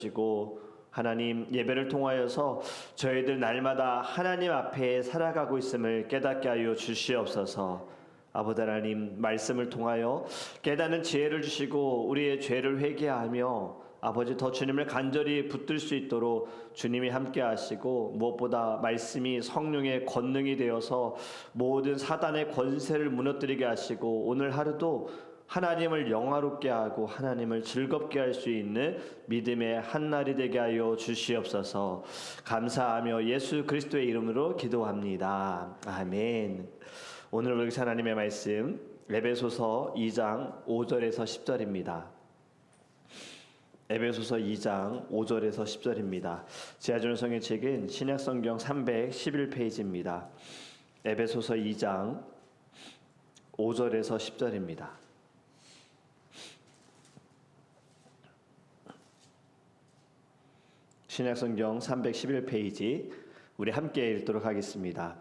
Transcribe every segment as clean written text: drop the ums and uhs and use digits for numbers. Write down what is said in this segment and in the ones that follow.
주시고 하나님 예배를 통하여서 저희들 날마다 하나님 앞에 살아가고 있음을 깨닫게 하여 주시옵소서. 아버지 하나님 말씀을 통하여 깨닫는 지혜를 주시고 우리의 죄를 회개하며 아버지 더 주님을 간절히 붙들 수 있도록 주님이 함께 하시고 무엇보다 말씀이 성령의 권능이 되어서 모든 사단의 권세를 무너뜨리게 하시고 오늘 하루도 하나님을 영화롭게 하고 하나님을 즐겁게 할 수 있는 믿음의 한날이 되게 하여 주시옵소서. 감사하며 예수 그리스도의 이름으로 기도합니다. 아멘. 오늘 우리 하나님의 말씀 에베소서 2장 5절에서 10절입니다. 에베소서 2장 5절에서 10절입니다. 지하준 성경책은 신약성경 311페이지입니다. 에베소서 2장 5절에서 10절입니다. 신약성경 311페이지 우리 함께 읽도록 하겠습니다.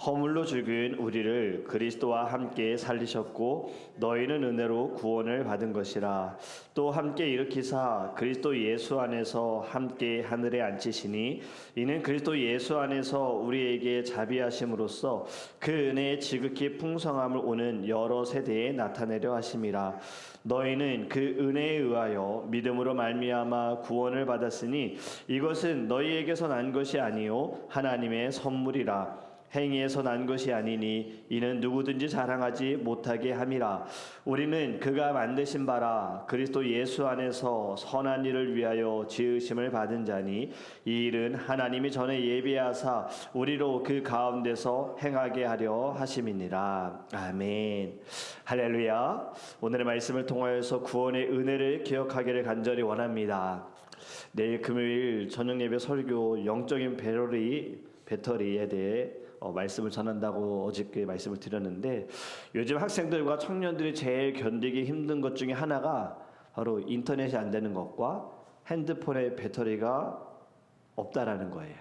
허물로 죽은 우리를 그리스도와 함께 살리셨고 너희는 은혜로 구원을 받은 것이라. 또 함께 일으키사 그리스도 예수 안에서 함께 하늘에 앉히시니 이는 그리스도 예수 안에서 우리에게 자비하심으로써 그 은혜의 지극히 풍성함을 오는 여러 세대에 나타내려 하심이라. 너희는 그 은혜에 의하여 믿음으로 말미암아 구원을 받았으니 이것은 너희에게서 난 것이 아니요 하나님의 선물이라. 행위에서 난 것이 아니니 이는 누구든지 자랑하지 못하게 함이라. 우리는 그가 만드신 바라 그리스도 예수 안에서 선한 일을 위하여 지으심을 받은 자니 이 일은 하나님이 전에 예비하사 우리로 그 가운데서 행하게 하려 하심이니라. 아멘. 할렐루야. 오늘의 말씀을 통하여서 구원의 은혜를 기억하기를 간절히 원합니다. 내일 금요일 저녁 예배 설교 영적인 배터리에 대해 말씀을 전한다고 어저께 말씀을 드렸는데 요즘 학생들과 청년들이 제일 견디기 힘든 것 중에 하나가 바로 인터넷이 안 되는 것과 핸드폰의 배터리가 없다라는 거예요.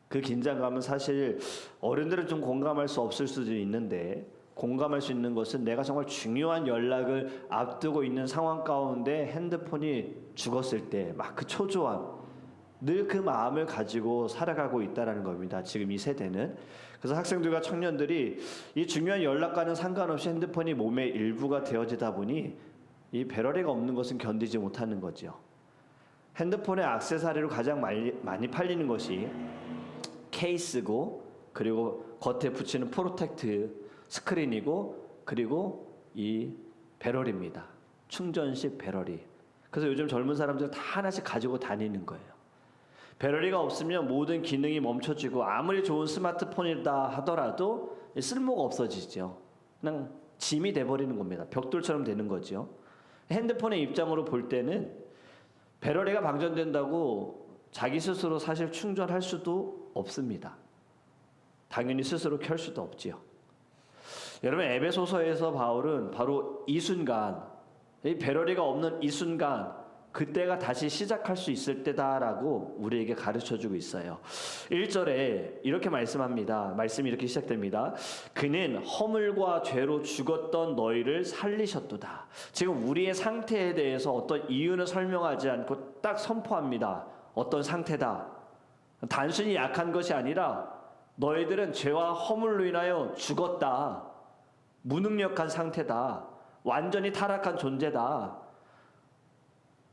그 긴장감은 사실 어른들은 좀 공감할 수 없을 수도 있는데 공감할 수 있는 것은 내가 정말 중요한 연락을 앞두고 있는 상황 가운데 핸드폰이 죽었을 때 막 그 초조함 늘 그 마음을 가지고 살아가고 있다는 겁니다. 지금 이 세대는. 그래서 학생들과 청년들이 이 중요한 연락과는 상관없이 핸드폰이 몸의 일부가 되어지다 보니 이 배터리가 없는 것은 견디지 못하는 거죠. 핸드폰의 액세서리로 가장 많이 팔리는 것이 케이스고 그리고 겉에 붙이는 프로텍트 스크린이고 그리고 이 배터리입니다. 충전식 배터리. 그래서 요즘 젊은 사람들 다 하나씩 가지고 다니는 거예요. 배터리가 없으면 모든 기능이 멈춰지고 아무리 좋은 스마트폰이다 하더라도 쓸모가 없어지죠. 그냥 짐이 돼버리는 겁니다. 벽돌처럼 되는 거죠. 핸드폰의 입장으로 볼 때는 배터리가 방전된다고 자기 스스로 사실 충전할 수도 없습니다. 당연히 스스로 켤 수도 없지요. 여러분 에베소서에서 바울은 바로 이 순간 이 배터리가 없는 이 순간 그때가 다시 시작할 수 있을 때다라고 우리에게 가르쳐주고 있어요. 1절에 이렇게 말씀합니다. 말씀이 이렇게 시작됩니다. 그는 허물과 죄로 죽었던 너희를 살리셨도다. 지금 우리의 상태에 대해서 어떤 이유는 설명하지 않고 딱 선포합니다. 어떤 상태다. 단순히 약한 것이 아니라 너희들은 죄와 허물로 인하여 죽었다. 무능력한 상태다. 완전히 타락한 존재다.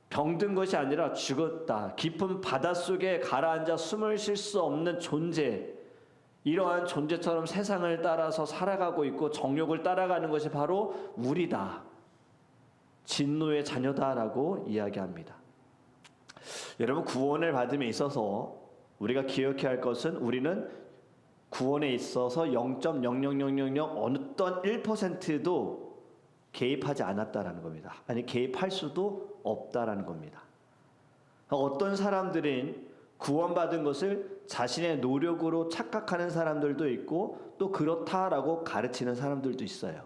병든 것이 아니라 죽었다. 깊은 바닷속에 가라앉아 숨을 쉴 수 없는 존재. 이러한 존재처럼 세상을 따라서 살아가고 있고 정욕을 따라가는 것이 바로 우리다. 진노의 자녀다라고 이야기합니다. 여러분 구원을 받음에 있어서 우리가 기억해야 할 것은 우리는 구원에 있어서 0.00000 어떤 1%도 개입하지 않았다라는 겁니다. 아니 개입할 수도 없다라는 겁니다. 어떤 사람들은 구원받은 것을 자신의 노력으로 착각하는 사람들도 있고 또 그렇다라고 가르치는 사람들도 있어요.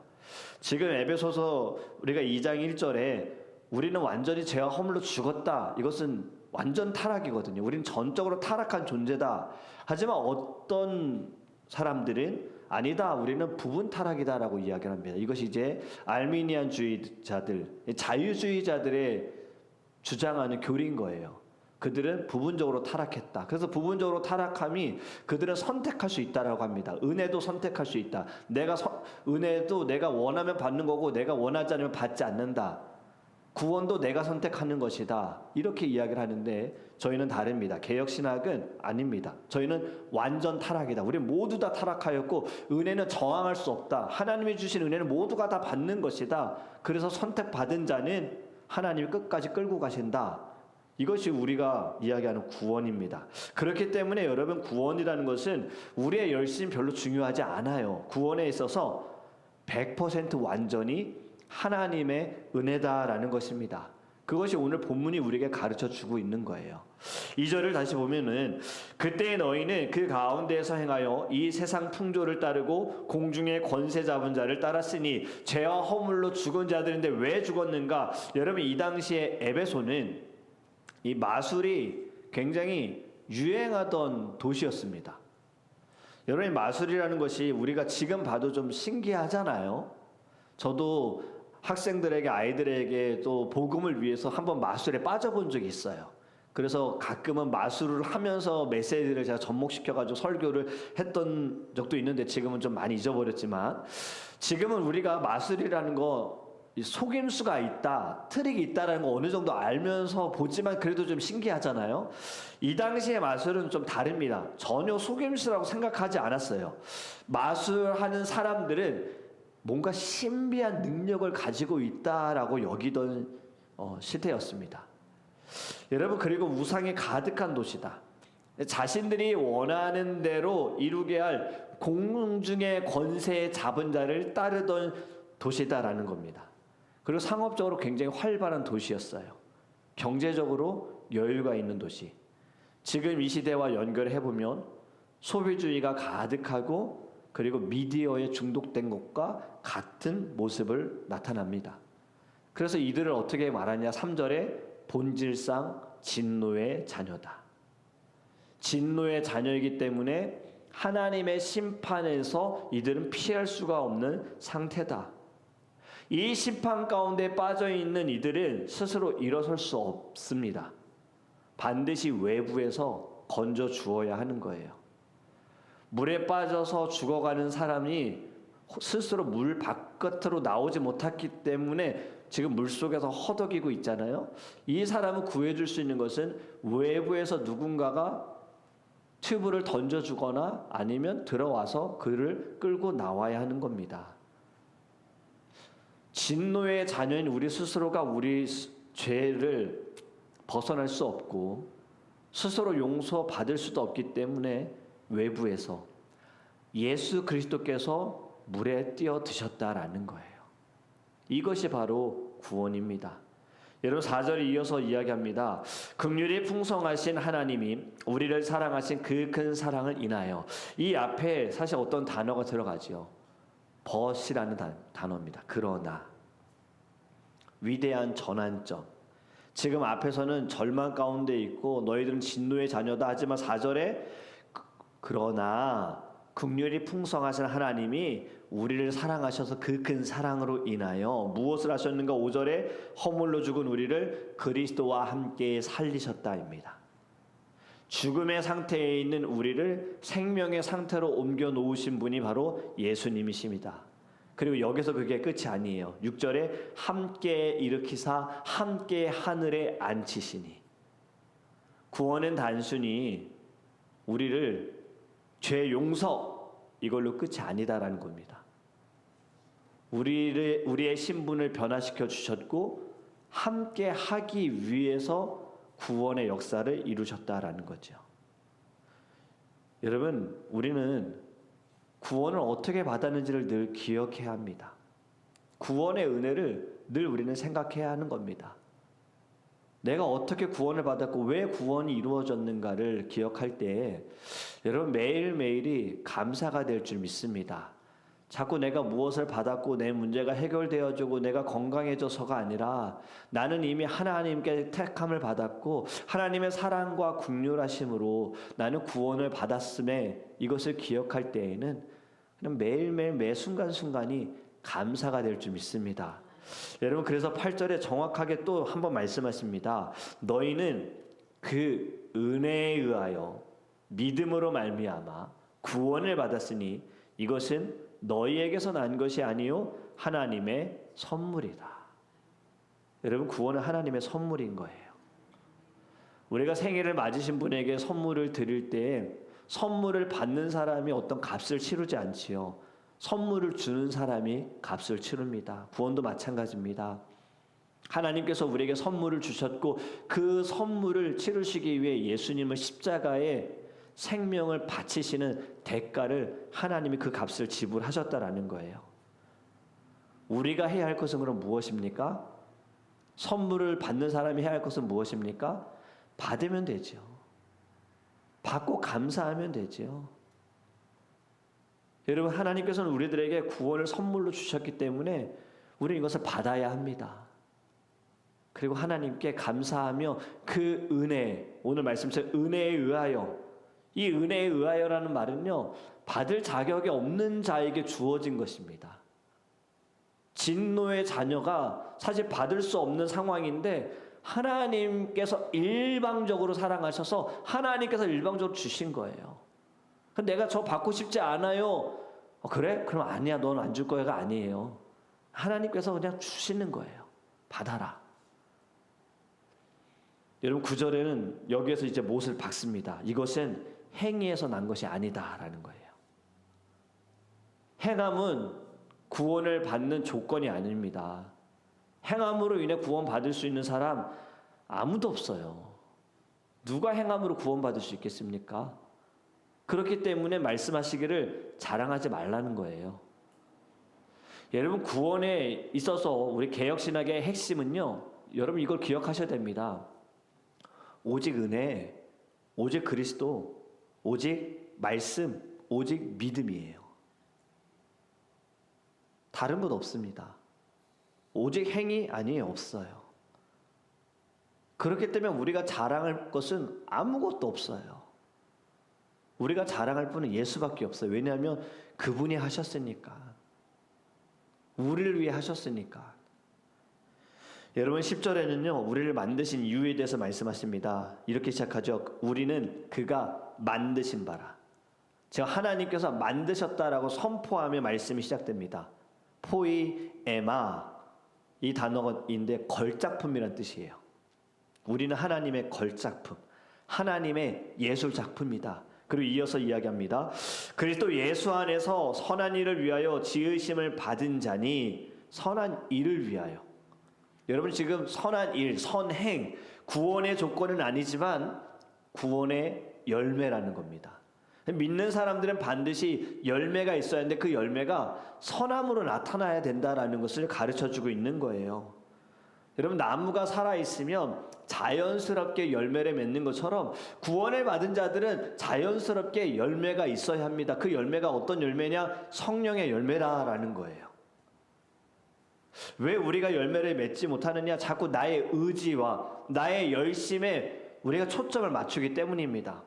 지금 에베소서 우리가 2장 1절에 우리는 완전히 죄와 허물로 죽었다. 이것은 완전 타락이거든요. 우리는 전적으로 타락한 존재다. 하지만 어떤 사람들은 아니다, 우리는 부분 타락이다라고 이야기를 합니다. 이것이 이제 알미니안주의자들, 자유주의자들의 주장하는 교리인 거예요. 그들은 부분적으로 타락했다. 그래서 부분적으로 타락함이 그들은 선택할 수 있다라고 합니다. 은혜도 선택할 수 있다. 은혜도 내가 원하면 받는 거고 내가 원하지 않으면 받지 않는다. 구원도 내가 선택하는 것이다. 이렇게 이야기를 하는데 저희는 다릅니다. 개혁신학은 아닙니다. 저희는 완전 타락이다. 우리 모두 다 타락하였고 은혜는 저항할 수 없다. 하나님이 주신 은혜는 모두가 다 받는 것이다. 그래서 선택받은 자는 하나님이 끝까지 끌고 가신다. 이것이 우리가 이야기하는 구원입니다. 그렇기 때문에 여러분, 구원이라는 것은 우리의 열심이 별로 중요하지 않아요. 구원에 있어서 100% 완전히 하나님의 은혜다라는 것입니다. 그것이 오늘 본문이 우리에게 가르쳐주고 있는 거예요. 2절을 다시 보면은 그때 너희는 그 가운데에서 행하여 이 세상 풍조를 따르고 공중의 권세 잡은 자를 따랐으니 죄와 허물로 죽은 자들인데 왜 죽었는가? 여러분, 이 당시에 에베소는 이 마술이 굉장히 유행하던 도시였습니다. 여러분, 마술이라는 것이 우리가 지금 봐도 좀 신기하잖아요. 저도 학생들에게, 아이들에게 또 복음을 위해서 한번 마술에 빠져본 적이 있어요. 그래서 가끔은 마술을 하면서 메시지를 제가 접목시켜가지고 설교를 했던 적도 있는데 지금은 좀 많이 잊어버렸지만, 지금은 우리가 마술이라는 거 속임수가 있다, 트릭이 있다라는 거 어느 정도 알면서 보지만 그래도 좀 신기하잖아요. 이 당시의 마술은 좀 다릅니다. 전혀 속임수라고 생각하지 않았어요. 마술하는 사람들은 뭔가 신비한 능력을 가지고 있다라고 여기던 시대였습니다. 여러분, 그리고 우상이 가득한 도시다. 자신들이 원하는 대로 이루게 할 공중의 권세에 잡은 자를 따르던 도시다라는 겁니다. 그리고 상업적으로 굉장히 활발한 도시였어요. 경제적으로 여유가 있는 도시. 지금 이 시대와 연결해 보면 소비주의가 가득하고 그리고 미디어에 중독된 것과 같은 모습을 나타납니다. 그래서 이들을 어떻게 말하냐? 3절에 본질상 진노의 자녀다. 진노의 자녀이기 때문에 하나님의 심판에서 이들은 피할 수가 없는 상태다. 이 심판 가운데 빠져 있는 이들은 스스로 일어설 수 없습니다. 반드시 외부에서 건져 주어야 하는 거예요. 물에 빠져서 죽어가는 사람이 스스로 물 바깥으로 나오지 못했기 때문에 지금 물속에서 허덕이고 있잖아요. 이 사람을 구해줄 수 있는 것은 외부에서 누군가가 튜브를 던져주거나 아니면 들어와서 그를 끌고 나와야 하는 겁니다. 진노의 자녀인 우리 스스로가 우리 죄를 벗어날 수 없고 스스로 용서받을 수도 없기 때문에 외부에서 예수 그리스도께서 물에 뛰어드셨다라는 거예요. 이것이 바로 구원입니다. 여러분, 4절에 이어서 이야기합니다. 긍휼이 풍성하신 하나님이 우리를 사랑하신 그 큰 사랑을 인하여. 이 앞에 사실 어떤 단어가 들어가죠. 벗이라는 단어입니다. 그러나 위대한 전환점. 지금 앞에서는 절망 가운데 있고 너희들은 진노의 자녀다 하지만 4절에 그러나 긍휼이 풍성하신 하나님이 우리를 사랑하셔서 그 큰 사랑으로 인하여 무엇을 하셨는가? 5절에 허물로 죽은 우리를 그리스도와 함께 살리셨다입니다. 죽음의 상태에 있는 우리를 생명의 상태로 옮겨 놓으신 분이 바로 예수님이십니다. 그리고 여기서 그게 끝이 아니에요. 6절에 함께 일으키사 함께 하늘에 앉히시니. 구원은 단순히 우리를 죄 용서 이걸로 끝이 아니다라는 겁니다. 우리의 신분을 변화시켜 주셨고 함께 하기 위해서 구원의 역사를 이루셨다라는 거죠. 여러분, 우리는 구원을 어떻게 받았는지를 늘 기억해야 합니다. 구원의 은혜를 늘 우리는 생각해야 하는 겁니다. 내가 어떻게 구원을 받았고 왜 구원이 이루어졌는가를 기억할 때 여러분, 매일매일이 감사가 될 줄 믿습니다. 자꾸 내가 무엇을 받았고 내 문제가 해결되어지고 내가 건강해져서가 아니라 나는 이미 하나님께 택함을 받았고 하나님의 사랑과 긍휼하심으로 나는 구원을 받았음에 이것을 기억할 때에는 그냥 매일매일 매 순간순간이 감사가 될 줄 믿습니다. 여러분, 그래서 8절에 정확하게 또 한 번 말씀하십니다. 너희는 그 은혜에 의하여 믿음으로 말미암아 구원을 받았으니 이것은 너희에게서 난 것이 아니요 하나님의 선물이다. 여러분, 구원은 하나님의 선물인 거예요. 우리가 생일을 맞으신 분에게 선물을 드릴 때 선물을 받는 사람이 어떤 값을 치르지 않지요. 선물을 주는 사람이 값을 치릅니다. 구원도 마찬가지입니다. 하나님께서 우리에게 선물을 주셨고 그 선물을 치르시기 위해 예수님을 십자가에 생명을 바치시는 대가를 하나님이 그 값을 지불하셨다라는 거예요. 우리가 해야 할 것은 그럼 무엇입니까? 선물을 받는 사람이 해야 할 것은 무엇입니까? 받으면 되죠. 받고 감사하면 되죠. 여러분, 하나님께서는 우리들에게 구원을 선물로 주셨기 때문에 우리는 이것을 받아야 합니다. 그리고 하나님께 감사하며 그 은혜, 오늘 말씀처럼 은혜에 의하여, 이 은혜에 의하여라는 말은요, 받을 자격이 없는 자에게 주어진 것입니다. 진노의 자녀가 사실 받을 수 없는 상황인데 하나님께서 일방적으로 사랑하셔서 하나님께서 일방적으로 주신 거예요. 내가 저 받고 싶지 않아요. 그래? 그럼 아니야, 넌 안 줄 거야가 아니에요. 하나님께서 그냥 주시는 거예요. 받아라. 여러분, 9절에는 여기에서 이제 못을 박습니다. 이것은 행위에서 난 것이 아니다라는 거예요. 행함은 구원을 받는 조건이 아닙니다. 행함으로 인해 구원받을 수 있는 사람 아무도 없어요. 누가 행함으로 구원받을 수 있겠습니까? 그렇기 때문에 말씀하시기를 자랑하지 말라는 거예요. 여러분, 구원에 있어서 우리 개혁신학의 핵심은요, 여러분 이걸 기억하셔야 됩니다. 오직 은혜, 오직 그리스도, 오직 말씀, 오직 믿음이에요. 다른 것 없습니다. 오직 행위 아니에요. 없어요. 그렇기 때문에 우리가 자랑할 것은 아무것도 없어요. 우리가 자랑할 분은 예수밖에 없어요. 왜냐하면 그분이 하셨으니까. 우리를 위해 하셨으니까. 여러분, 10절에는요 우리를 만드신 이유에 대해서 말씀하십니다. 이렇게 시작하죠. 우리는 그가 만드신 바라. 제가 하나님께서 만드셨다라고 선포하며 말씀이 시작됩니다. 포이에마, 이 단어인데 걸작품이란 뜻이에요. 우리는 하나님의 걸작품, 하나님의 예술작품이다. 그리고 이어서 이야기합니다. 그리스도 예수 안에서 선한 일을 위하여 지으심을 받은 자니 선한 일을 위하여. 여러분, 지금 선한 일, 선행, 구원의 조건은 아니지만 구원의 열매라는 겁니다. 믿는 사람들은 반드시 열매가 있어야 하는데 그 열매가 선함으로 나타나야 된다라는 것을 가르쳐주고 있는 거예요. 여러분, 나무가 살아있으면 자연스럽게 열매를 맺는 것처럼 구원을 받은 자들은 자연스럽게 열매가 있어야 합니다. 그 열매가 어떤 열매냐? 성령의 열매라는 거예요. 왜 우리가 열매를 맺지 못하느냐? 자꾸 나의 의지와 나의 열심에 우리가 초점을 맞추기 때문입니다.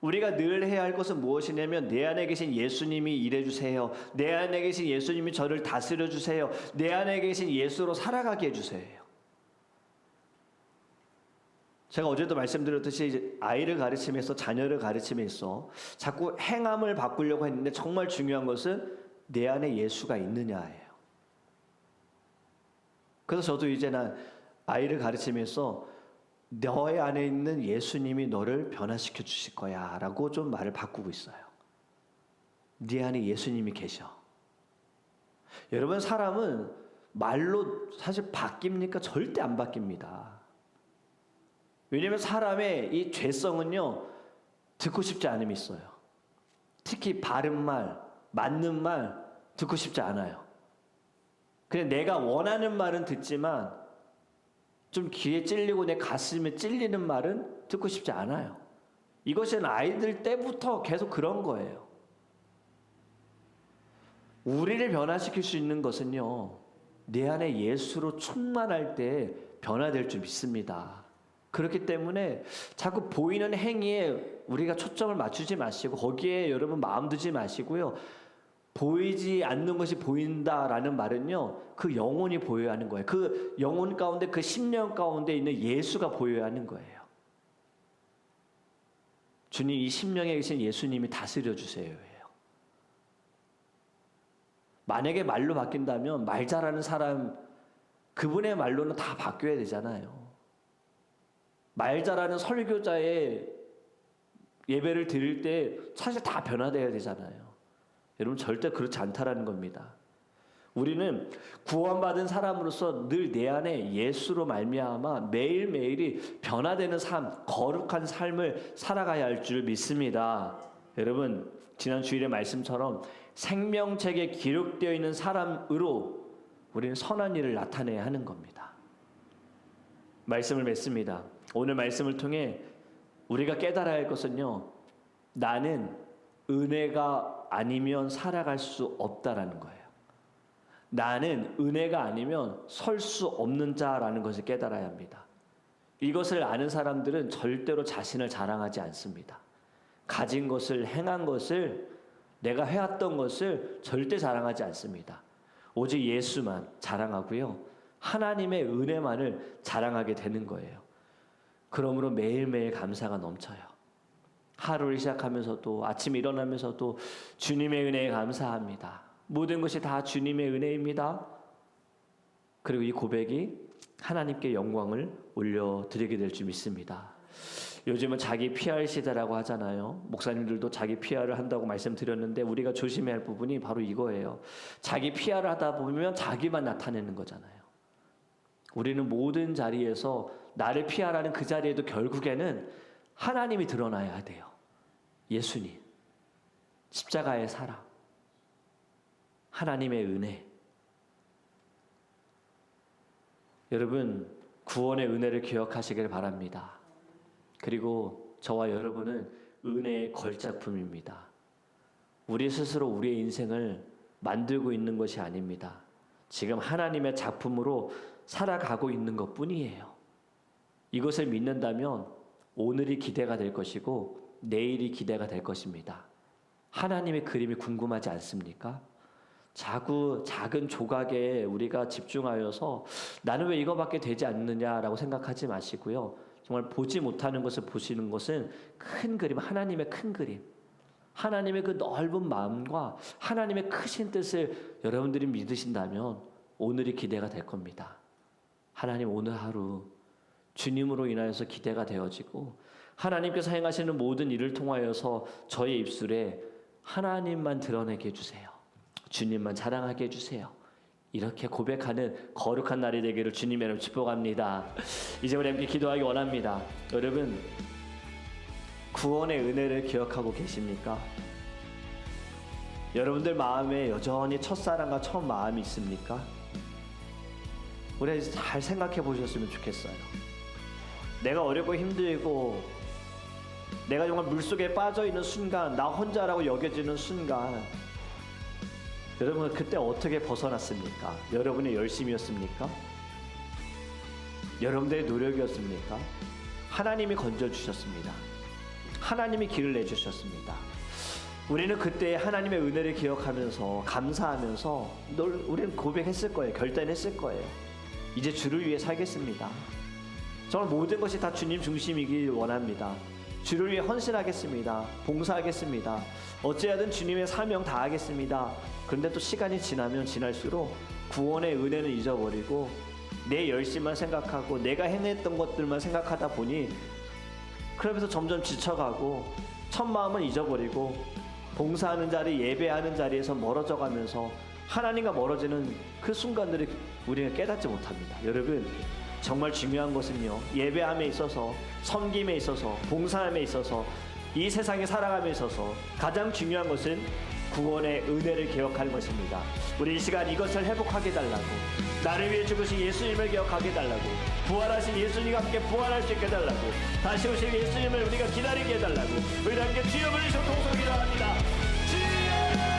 우리가 늘 해야 할 것은 무엇이냐면 내 안에 계신 예수님이 일해주세요. 내 안에 계신 예수님이 저를 다스려주세요. 내 안에 계신 예수로 살아가게 해주세요. 제가 어제도 말씀드렸듯이 아이를 가르치면서, 자녀를 가르치면서 자꾸 행함을 바꾸려고 했는데 정말 중요한 것은 내 안에 예수가 있느냐예요. 그래서 저도 이제는 아이를 가르치면서 너의 안에 있는 예수님이 너를 변화시켜 주실 거야 라고 좀 말을 바꾸고 있어요. 네 안에 예수님이 계셔. 여러분, 사람은 말로 사실 바뀝니까? 절대 안 바뀝니다. 왜냐하면 사람의 이 죄성은요 듣고 싶지 않음이 있어요. 특히 바른 말, 맞는 말 듣고 싶지 않아요. 그냥 내가 원하는 말은 듣지만 좀 귀에 찔리고 내 가슴에 찔리는 말은 듣고 싶지 않아요. 이것은 아이들 때부터 계속 그런 거예요. 우리를 변화시킬 수 있는 것은요, 내 안에 예수로 충만할 때 변화될 줄 믿습니다. 그렇기 때문에 자꾸 보이는 행위에 우리가 초점을 맞추지 마시고 거기에 여러분 마음 두지 마시고요. 보이지 않는 것이 보인다라는 말은요, 그 영혼이 보여야 하는 거예요. 그 영혼 가운데, 그 심령 가운데 있는 예수가 보여야 하는 거예요. 주님, 이 심령에 계신 예수님이 다스려 주세요. 만약에 말로 바뀐다면 말 잘하는 사람, 그분의 말로는 다 바뀌어야 되잖아요. 말 잘하는 설교자의 예배를 드릴 때 사실 다 변화되어야 되잖아요. 여러분, 절대 그렇지 않다라는 겁니다. 우리는 구원받은 사람으로서 늘 내 안에 예수로 말미암아 매일매일이 변화되는 삶, 거룩한 삶을 살아가야 할 줄 믿습니다. 여러분, 지난 주일의 말씀처럼 생명책에 기록되어 있는 사람으로 우리는 선한 일을 나타내야 하는 겁니다. 말씀을 맺습니다. 오늘 말씀을 통해 우리가 깨달아야 할 것은요, 나는 은혜가 아니면 살아갈 수 없다라는 거예요. 나는 은혜가 아니면 설 수 없는 자라는 것을 깨달아야 합니다. 이것을 아는 사람들은 절대로 자신을 자랑하지 않습니다. 가진 것을, 행한 것을, 내가 해왔던 것을 절대 자랑하지 않습니다. 오직 예수만 자랑하고요, 하나님의 은혜만을 자랑하게 되는 거예요. 그러므로 매일매일 감사가 넘쳐요. 하루를 시작하면서도, 아침에 일어나면서도 주님의 은혜에 감사합니다. 모든 것이 다 주님의 은혜입니다. 그리고 이 고백이 하나님께 영광을 올려드리게 될 줄 믿습니다. 요즘은 자기 PR 시대라고 하잖아요. 목사님들도 자기 PR을 한다고 말씀드렸는데 우리가 조심해야 할 부분이 바로 이거예요. 자기 PR을 하다 보면 자기만 나타내는 거잖아요. 우리는 모든 자리에서 나를 PR하는 그 자리에도 결국에는 하나님이 드러나야 돼요. 예수님, 십자가의 사랑, 하나님의 은혜. 여러분, 구원의 은혜를 기억하시길 바랍니다. 그리고 저와 여러분은 은혜의 걸작품입니다. 우리 스스로 우리의 인생을 만들고 있는 것이 아닙니다. 지금 하나님의 작품으로 살아가고 있는 것뿐이에요. 이것을 믿는다면 오늘이 기대가 될 것이고 내일이 기대가 될 것입니다. 하나님의 그림이 궁금하지 않습니까? 자꾸 작은 조각에 우리가 집중하여서 나는 왜 이거밖에 되지 않느냐라고 생각하지 마시고요. 정말 보지 못하는 것을 보시는 것은 큰 그림, 하나님의 큰 그림, 하나님의 그 넓은 마음과 하나님의 크신 뜻을 여러분들이 믿으신다면 오늘이 기대가 될 겁니다. 하나님, 오늘 하루 주님으로 인하여서 기대가 되어지고 하나님께서 행하시는 모든 일을 통하여서 저의 입술에 하나님만 드러내게 해주세요. 주님만 자랑하게 해주세요. 이렇게 고백하는 거룩한 날이 되기를 주님의 이름으로 축복합니다. 이제 우리 함께 기도하기 원합니다. 여러분, 구원의 은혜를 기억하고 계십니까? 여러분들 마음에 여전히 첫사랑과 첫 마음이 있습니까? 우리 잘 생각해 보셨으면 좋겠어요. 내가 어렵고 힘들고 내가 정말 물속에 빠져있는 순간, 나 혼자라고 여겨지는 순간, 여러분 그때 어떻게 벗어났습니까? 여러분의 열심이었습니까? 여러분들의 노력이었습니까? 하나님이 건져주셨습니다. 하나님이 길을 내주셨습니다. 우리는 그때 하나님의 은혜를 기억하면서 감사하면서 우리는 고백했을 거예요. 결단했을 거예요. 이제 주를 위해 살겠습니다. 정말 모든 것이 다 주님 중심이길 원합니다. 주를 위해 헌신하겠습니다. 봉사하겠습니다. 어찌하든 주님의 사명 다하겠습니다. 그런데 또 시간이 지나면 지날수록 구원의 은혜는 잊어버리고 내 열심만 생각하고 내가 해냈던 것들만 생각하다 보니 그러면서 점점 지쳐가고 첫 마음은 잊어버리고 봉사하는 자리, 예배하는 자리에서 멀어져 가면서 하나님과 멀어지는 그 순간들을 우리는 깨닫지 못합니다. 여러분, 정말 중요한 것은요, 예배함에 있어서, 섬김에 있어서, 봉사함에 있어서, 이 세상에 살아감에 있어서 가장 중요한 것은 구원의 은혜를 기억하는 것입니다. 우리 이 시간 이것을 회복하게 해달라고, 나를 위해 죽으신 예수님을 기억하게 해달라고, 부활하신 예수님과 함께 부활할 수 있게 해달라고, 다시 오실 예수님을 우리가 기다리게 해달라고, 우리 함께 주여 부르시고 통성기도합니다.